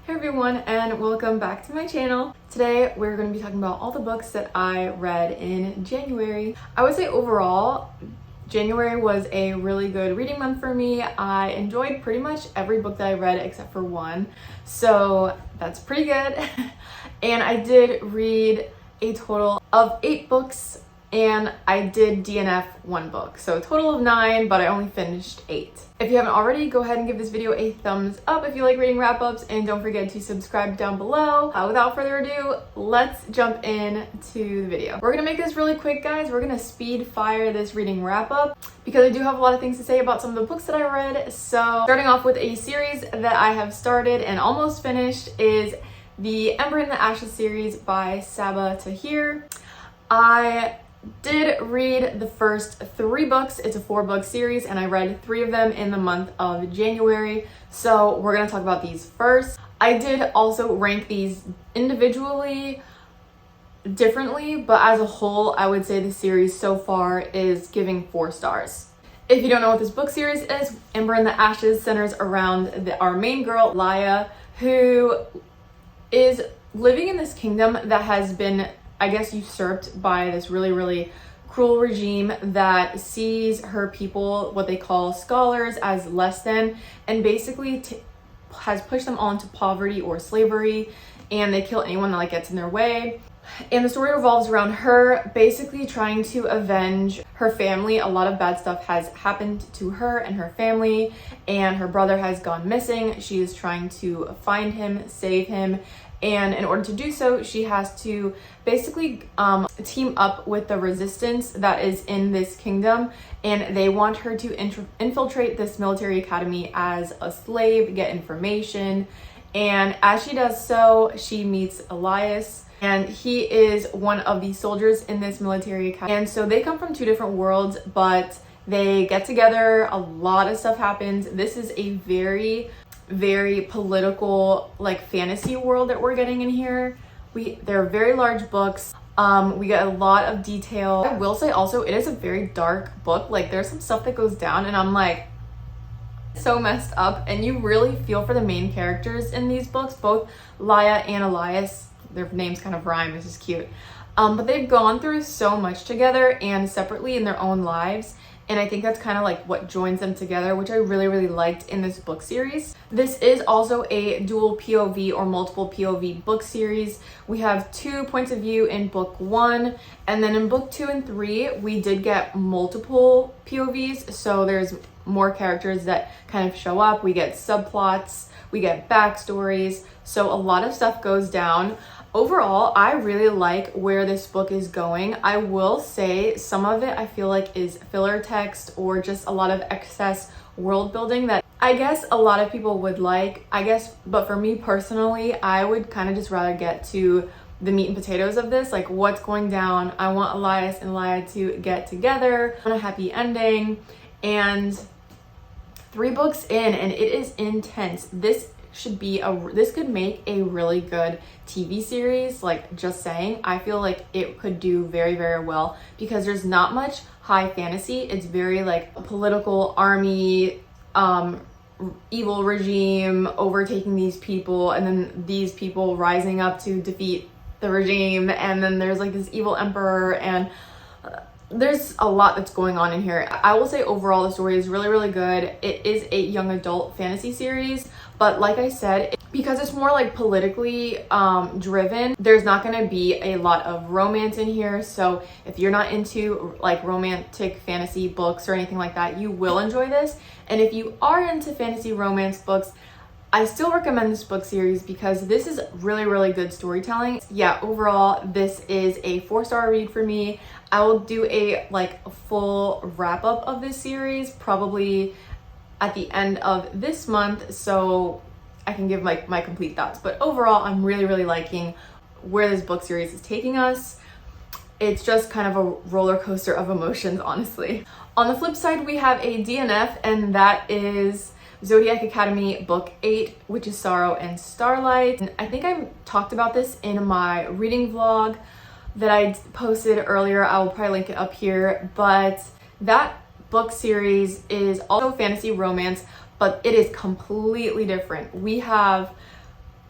Hey everyone, and welcome back to my channel. Today we're going to be talking about all the books that I read in January. I would say overall, January was a really good reading month for me. I enjoyed pretty much every book that I read except for one, so that's pretty good. And I did read a total of 8 books, and I did DNF 1 book, so a total of 9, but I only finished 8. If you haven't already, go ahead and give this video a thumbs up if you like reading wrap-ups, and don't forget to subscribe down below. Without further ado, let's jump into the video. We're gonna make this really quick, guys. We're gonna speed fire this reading wrap-up because I do have a lot of things to say about some of the books that I read. So starting off with a series that I have started and almost finished is the Ember in the Ashes series by Sabaa Tahir. I did read the first 3 books. It's a 4-book series, and I read 3 of them in the month of January. So we're gonna talk about these first. I did also rank these individually differently, but as a whole, I would say the series so far is giving 4 stars. If you don't know what this book series is, Ember in the Ashes centers around our main girl, Laya, who is living in this kingdom that has been, I guess, usurped by this really cruel regime that sees her people, what they call scholars, as less than, and basically has pushed them all into poverty or slavery, and they kill anyone that gets in their way. And the story revolves around her basically trying to avenge her family. A lot of bad stuff has happened to her and her family, and her brother has gone missing. She is trying to find him, save him, and in order to do so, she has to basically team up with the resistance that is in this kingdom, and they want her to infiltrate this military academy as a slave, get information. And as she does so, she meets Elias, and he is one of the soldiers in this military academy. And so they come from 2 different worlds, but they get together. A lot of stuff happens. This is a very political, fantasy world that we're getting in here. They're very large books. We get a lot of detail. I will say also, it is a very dark book. There's some stuff that goes down, and I'm like, so messed up. And you really feel for the main characters in these books, both Laya and Elias. Their names kind of rhyme, which is cute. But they've gone through so much together and separately in their own lives. And I think that's kind of what joins them together, which I really liked in this book series. This is also a dual POV or multiple POV book series. We have 2 points of view in book 1, and then in book 2 and 3, we did get multiple POVs. So there's more characters that kind of show up. We get subplots, we get backstories. So a lot of stuff goes down. Overall, I really like where this book is going. I will say some of it I feel like is filler text or just a lot of excess world building that I guess a lot of people would like, but for me personally, I would kind of just rather get to the meat and potatoes of this, what's going down. I want Elias and Laya to get together on a happy ending. And 3 books in, and it is intense. This could make a really good TV series. Just saying, I feel like it could do very well because there's not much high fantasy. It's very political, army, evil regime overtaking these people, and then these people rising up to defeat the regime, and then there's this evil emperor, and there's a lot that's going on in here. I will say overall the story is really good. It is a young adult fantasy series, but like I said, because it's more politically driven, there's not going to be a lot of romance in here. So if you're not into romantic fantasy books or anything like that, you will enjoy this. And if you are into fantasy romance books, I still recommend this book series because this is really good storytelling. Yeah, overall, this is a 4-star read for me. I will do a full wrap-up of this series probably at the end of this month, so I can give my complete thoughts. But overall, I'm really liking where this book series is taking us. It's just kind of a roller coaster of emotions, honestly. On the flip side, we have a DNF, and that is Zodiac Academy Book 8, which is Sorrow and Starlight. And I think I talked about this in my reading vlog that I posted earlier. I will probably link it up here, but that book series is also fantasy romance, but it is completely different. We have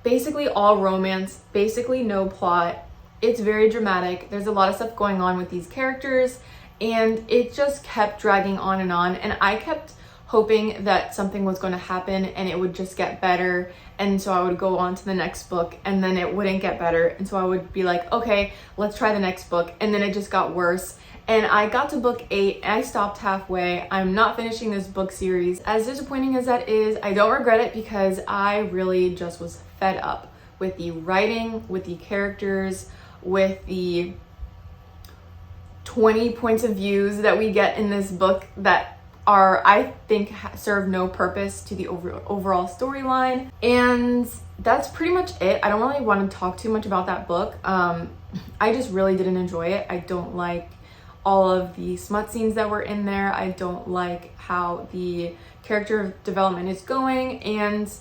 basically all romance, basically no plot. It's very dramatic. There's a lot of stuff going on with these characters, and it just kept dragging on, and I kept hoping that something was going to happen and it would just get better, and so I would go on to the next book and then it wouldn't get better, and so I would be like, okay, let's try the next book, and then it just got worse. And I got to book 8 and I stopped halfway. I'm not finishing this book series. As disappointing as that is, I don't regret it because I really just was fed up with the writing, with the characters, with the 20 points of views that we get in this book that are, I think, serve no purpose to the overall storyline. And that's pretty much it. I don't really want to talk too much about that book. I just really didn't enjoy it. I don't like all of the smut scenes that were in there. I don't like how the character development is going, and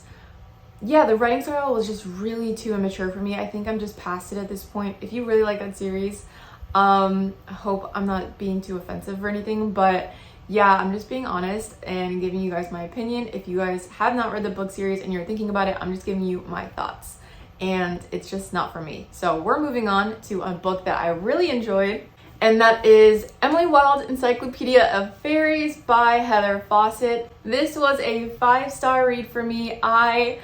yeah, the writing style was just really too immature for me. I think I'm just past it at this point. If you really like that series, I hope I'm not being too offensive or anything, but yeah, I'm just being honest and giving you guys my opinion. If you guys have not read the book series and you're thinking about it, I'm just giving you my thoughts, and it's just not for me. So we're moving on to a book that I really enjoyed, and that is Emily Wilde's Encyclopedia of Fairies by Heather Fawcett. This was a 5-star read for me. I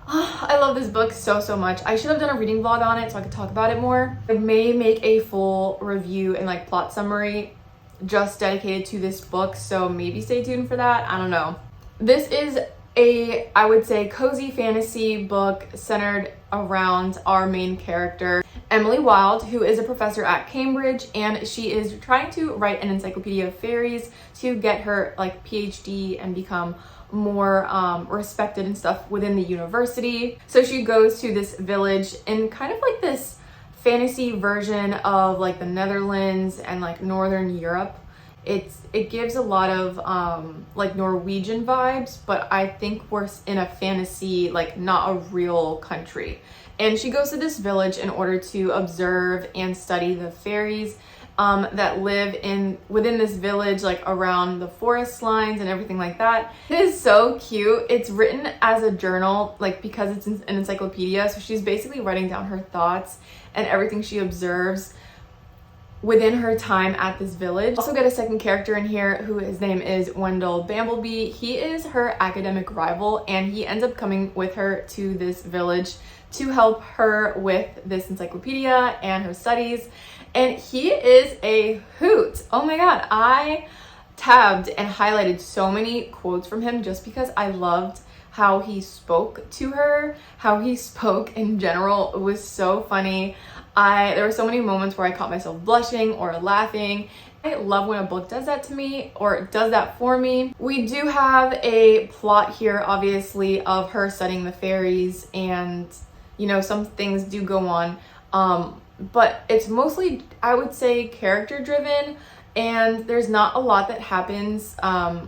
love this book so much. I should have done a reading vlog on it so I could talk about it more. I may make a full review and like plot summary just dedicated to this book, so maybe stay tuned for that. I don't know. This is a, I would say, cozy fantasy book centered around our main character, Emily Wilde, who is a professor at Cambridge, and she is trying to write an Encyclopedia of Fairies to get her like PhD and become more respected and stuff within the university. So she goes to this village in kind of like this fantasy version of like the Netherlands and like Northern Europe. It gives a lot of like Norwegian vibes, but I think we're in a fantasy, like not a real country. And she goes to this village in order to observe and study the fairies that live within this village, like around the forest lines and everything like that. It is so cute. It's written as a journal, like because it's an encyclopedia, so she's basically writing down her thoughts and everything she observes within her time at this village. Also get a second character in here who his name is Wendell Bambleby. He is her academic rival, and he ends up coming with her to this village to help her with this encyclopedia and her studies. And he is a hoot. Oh my god, I tabbed and highlighted so many quotes from him just because I loved how he spoke to her, how he spoke in general. It was so funny. There were so many moments where I caught myself blushing or laughing. I love when a book does that to me, or does that for me. We do have a plot here, obviously, of her studying the fairies, and you know, some things do go on, but it's mostly, I would say, character driven, and there's not a lot that happens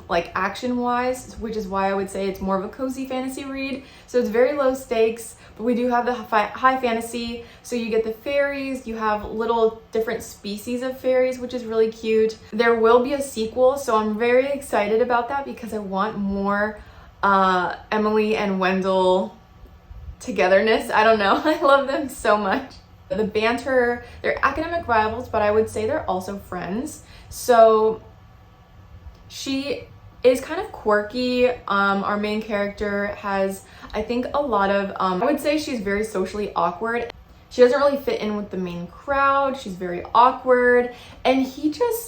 like action wise, which is why I would say it's more of a cozy fantasy read. So it's very low stakes, but we do have the high fantasy. So you get the fairies, you have little different species of fairies, which is really cute. There will be a sequel, so I'm very excited about that because I want more Emily and Wendell togetherness. I don't know. I love them so much. The banter, they're academic rivals, but I would say they're also friends. So she is kind of quirky. Our main character has, I think, a lot of, I would say she's very socially awkward. She doesn't really fit in with the main crowd. She's very awkward. And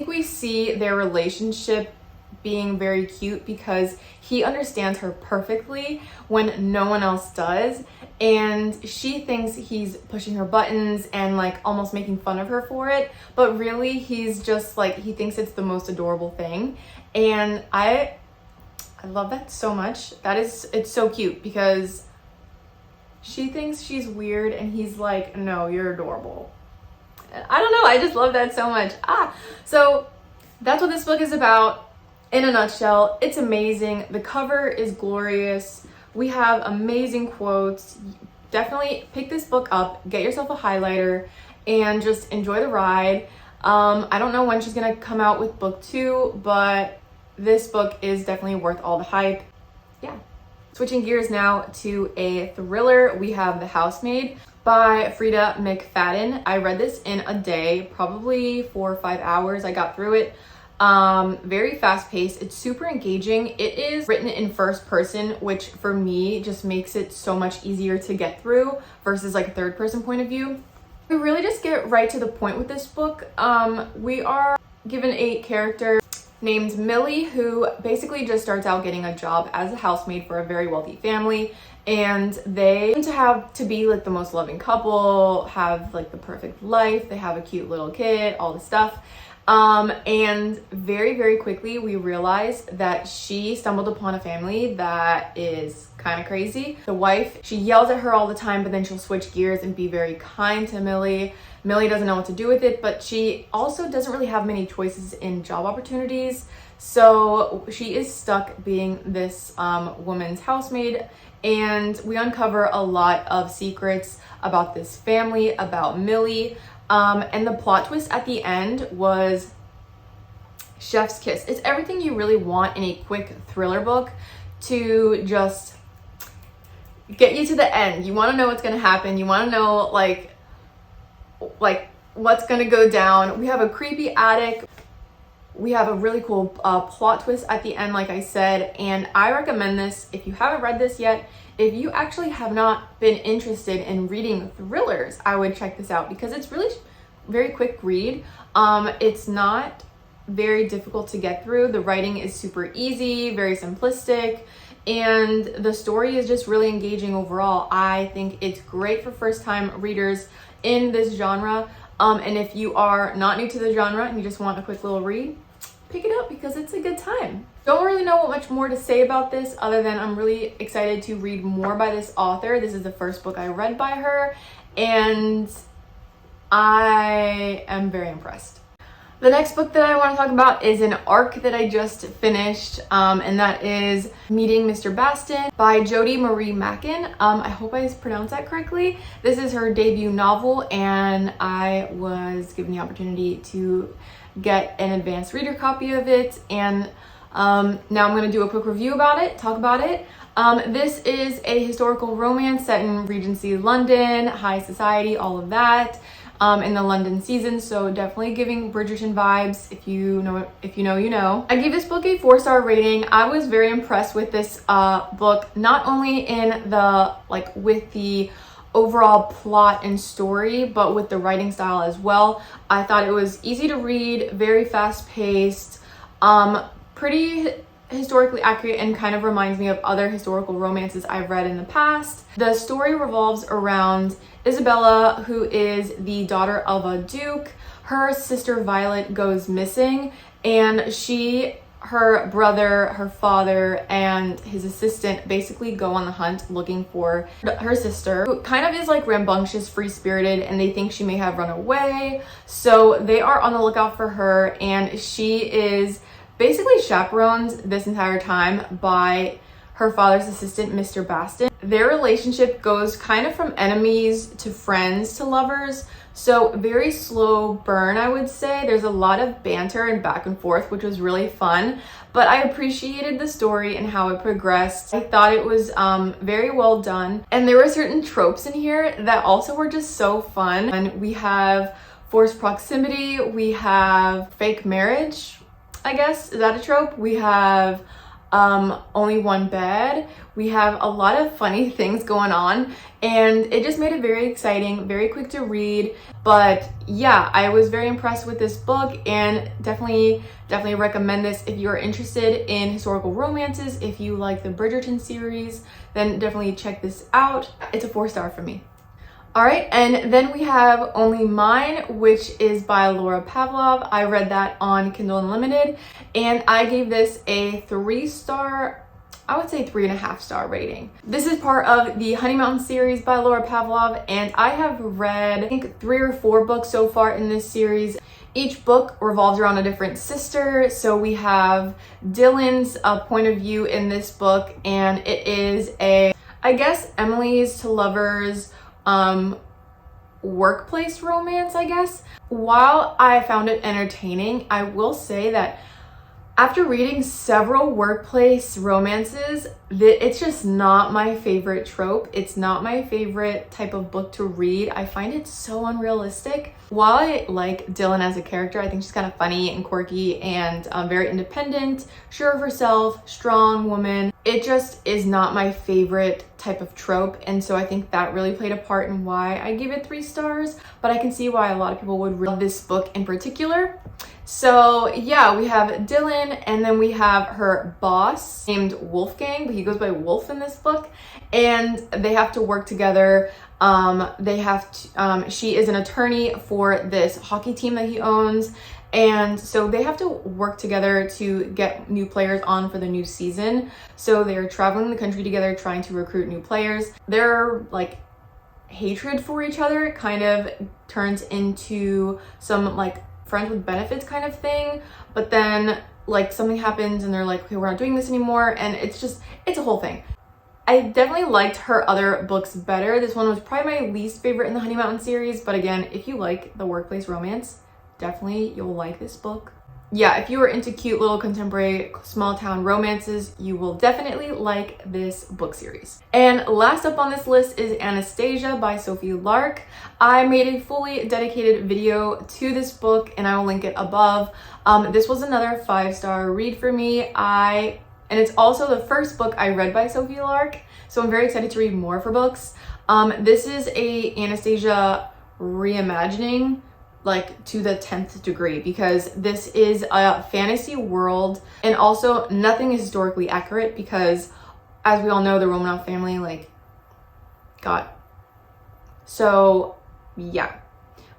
we see their relationship being very cute because he understands her perfectly when no one else does, and she thinks he's pushing her buttons and like almost making fun of her for it, but really he's just like, he thinks it's the most adorable thing. And I love that so much. It's so cute because she thinks she's weird and he's like, no, you're adorable. I don't know, I just love that so much. So that's what this book is about. In a nutshell, it's amazing. The cover is glorious. We have amazing quotes. Definitely pick this book up, get yourself a highlighter, and just enjoy the ride. I don't know when she's gonna come out with book 2, but this book is definitely worth all the hype. Yeah. Switching gears now to a thriller, we have The Housemaid by Frida McFadden. I read this in a day, probably 4 or 5 hours. I got through it. Very fast paced. It's super engaging. It is written in first person, which for me just makes it so much easier to get through versus like a third person point of view. We really just get right to the point with this book. We are given a character named Millie, who basically just starts out getting a job as a housemaid for a very wealthy family, and they seem to have to be like the most loving couple, have like the perfect life, they have a cute little kid, all this stuff. And very quickly we realize that she stumbled upon a family that is kind of crazy. The wife, she yells at her all the time, but then she'll switch gears and be very kind to Millie. Millie doesn't know what to do with it, but she also doesn't really have many choices in job opportunities. So she is stuck being this woman's housemaid, and we uncover a lot of secrets about this family, about Millie. And the plot twist at the end was chef's kiss. It's everything you really want in a quick thriller book to just get you to the end. You want to know what's going to happen. You want to know like what's going to go down. We have a creepy attic. We have a really cool plot twist at the end, like I said, and I recommend this if you haven't read this yet. If you actually have not been interested in reading thrillers, I would check this out because it's really very quick read. It's not very difficult to get through. The writing is super easy, very simplistic, and the story is just really engaging overall. I think it's great for first-time readers in this genre. And if you are not new to the genre and you just want a quick little read, pick it up because it's a good time. Don't really know what much more to say about this other than I'm really excited to read more by this author. This is the first book I read by her, and I am very impressed. The next book that I want to talk about is an arc that I just finished, and that is Meeting Mr. Bastin by Jodi Marie Mackin. I hope I pronounced that correctly. This is her debut novel, and I was given the opportunity to get an advanced reader copy of it, and now I'm going to do a quick review about it, talk about it. This is a historical romance set in Regency London, high society, all of that. In the London season, so definitely giving Bridgerton vibes. If you know, you know. I gave this book a 4-star rating. I was very impressed with this book, not only in the with the overall plot and story, but with the writing style as well. I thought it was easy to read, very fast paced, pretty historically accurate, and kind of reminds me of other historical romances I've read in the past. The story revolves around Isabella, who is the daughter of a duke. Her sister Violet goes missing, and her brother, her father, and his assistant basically go on the hunt looking for her sister, who kind of is like rambunctious, free-spirited, and they think she may have run away. So they are on the lookout for her, and she is basically chaperoned this entire time by her father's assistant, Mr. Bastin. Their relationship goes kind of from enemies to friends to lovers, so very slow burn, I would say. There's a lot of banter and back and forth, which was really fun, but I appreciated the story and how it progressed. I thought it was very well done, and there were certain tropes in here that also were just so fun. And we have forced proximity, we have fake marriage, I guess, is that a trope? We have only one bed. We have a lot of funny things going on, and it just made it very exciting, very quick to read. But yeah, I was very impressed with this book, and definitely recommend this if you're interested in historical romances. If you like the Bridgerton series, then definitely check this out. It's a 4-star for me. All right, and then we have Only Mine, which is by Laura Pavlov. I read that on Kindle Unlimited, and I gave this a 3-star, I would say 3.5-star rating. This is part of the Honey Mountain series by Laura Pavlov, and I have read, I think, 3 or 4 books so far in this series. Each book revolves around a different sister. So we have Dylan's point of view in this book, and it is I guess, Emily's to lovers, workplace romance, I guess. While I found it entertaining, I will say that After reading several workplace romances, it's just not my favorite trope. It's not my favorite type of book to read. I find it so unrealistic. While I like Dylan as a character, I think she's kind of funny and quirky and very independent, sure of herself, strong woman. It just is not my favorite type of trope, and so I think that really played a part in why I gave it 3 stars, but I can see why a lot of people would love this book in particular. So yeah, we have Dylan, and then we have her boss named Wolfgang, but he goes by Wolf in this book, and they have to work together. She is an attorney for this hockey team that he owns, and so they have to work together to get new players on for the new season. So they're traveling the country together trying to recruit new players. Their like hatred for each other kind of turns into some like friends with benefits kind of thing, but then like something happens and they're like, okay, we're not doing this anymore, and it's a whole thing. I definitely liked her other books better. This one was probably my least favorite in the Honey Mountain series, but again, if you like the workplace romance, definitely you'll like this book. Yeah, if you are into cute little contemporary small town romances, you will definitely like this book series. And last up on this list is Anastasia by Sophie Lark. I made a fully dedicated video to this book and I will link it above. This was another 5-star read for me. And it's also the first book I read by Sophie Lark, so I'm very excited to read more of her books. This is a Anastasia reimagining, like to the 10th degree, because this is a fantasy world and also nothing is historically accurate because, as we all know, the Romanov family like got, so yeah.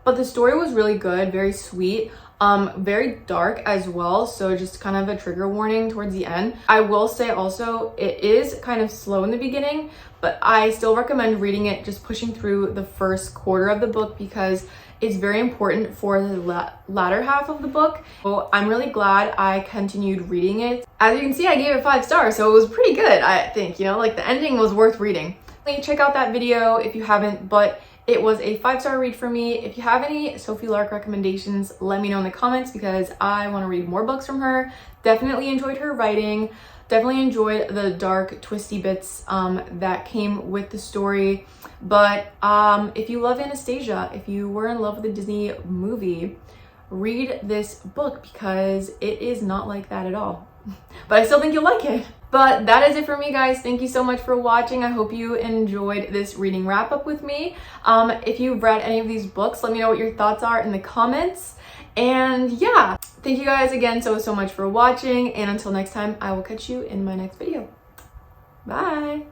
But the story was really good, very sweet, very dark as well, so just kind of a trigger warning towards the end. I will say also it is kind of slow in the beginning, but I still recommend reading it, just pushing through the first quarter of the book because it's very important for the latter half of the book. So I'm really glad I continued reading it. As you can see, I gave it 5 stars, so it was pretty good, I think, you know, like the ending was worth reading. Check out that video if you haven't, but it was a 5-star read for me. If you have any Sophie Lark recommendations, let me know in the comments because I want to read more books from her. Definitely enjoyed her writing. Definitely enjoyed the dark, twisty bits that came with the story. But if you love Anastasia, if you were in love with the Disney movie, read this book because it is not like that at all. But I still think you'll like it. But that is it for me, guys. Thank you so much for watching. I hope you enjoyed this reading wrap up with me. If you've read any of these books, let me know what your thoughts are in the comments. And yeah, thank you guys again so much for watching. And until next time, I will catch you in my next video. Bye.